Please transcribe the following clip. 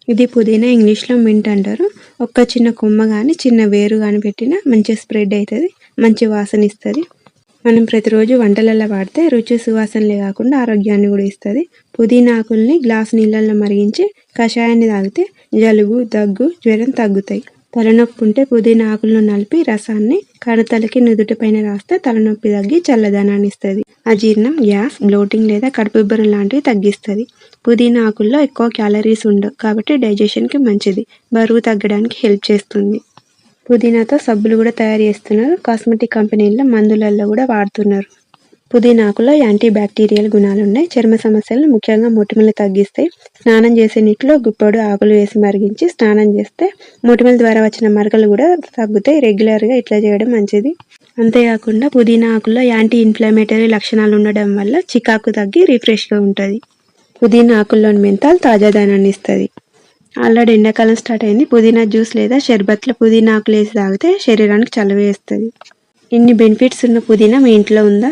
ఇది పుదీనా, ఇంగ్లీష్లో మింట్ అంటారు. ఒక్క చిన్న కొమ్మ కానీ చిన్న వేరు కానీ పెట్టినా మంచిగా స్ప్రెడ్ అవుతుంది, మంచి వాసన ఇస్తుంది. మనం ప్రతిరోజు వంటలలో వాడితే రుచి సువాసనలే కాకుండా ఆరోగ్యాన్ని కూడా ఇస్తుంది. పుదీనా ఆకుల్ని గ్లాస్ నీళ్ళల్లో మరిగించి కషాయాన్ని తాగితే జలుబు, దగ్గు, జ్వరం తగ్గుతాయి. తలనొప్పి ఉంటే పుదీనా ఆకులను నలిపి రసాన్ని కణతలకి నుదుటి పైన రాస్తే తలనొప్పి తగ్గి చల్లదనాన్ని ఇస్తుంది. అజీర్ణం, గ్యాస్, బ్లోటింగ్ లేదా కడుపుబ్బరం లాంటివి తగ్గిస్తుంది. పుదీనా ఆకుల్లో ఎక్కువ క్యాలరీస్ ఉండవు కాబట్టి డైజెషన్కి మంచిది. బరువు తగ్గడానికి హెల్ప్ చేస్తుంది. పుదీనాతో సబ్బులు కూడా తయారు చేస్తున్నారు. కాస్మెటిక్ కంపెనీల్లో, మందులలో కూడా వాడుతున్నారు. పుదీనా ఆకులో యాంటీ బ్యాక్టీరియల్ గుణాలు ఉన్నాయి. చర్మ సమస్యలు, ముఖ్యంగా మొటిమలు తగ్గిస్తాయి. స్నానం చేసే నీటిలో గుప్పెడు ఆకులు వేసి మరిగించి స్నానం చేస్తే మొటిమల ద్వారా వచ్చిన మరకలు కూడా తగ్గుతాయి. రెగ్యులర్గా ఇట్లా చేయడం మంచిది. అంతేకాకుండా పుదీనా ఆకుల్లో యాంటీ ఇన్ఫ్లమేటరీ లక్షణాలు ఉండడం వల్ల చికాకు తగ్గి రిఫ్రెష్గా ఉంటుంది. పుదీనా ఆకుల్లోని మెంతాల్ తాజాదనాన్ని ఇస్తుంది. ఆల్రెడీ ఎండాకాలం స్టార్ట్ అయింది. పుదీనా జ్యూస్ లేదా షర్బత్లో పుదీనా ఆకులు వేసి తాగితే శరీరానికి చలవ వేస్తుంది. ఇన్ని బెనిఫిట్స్ ఉన్న పుదీనా మీ ఇంట్లో ఉందా?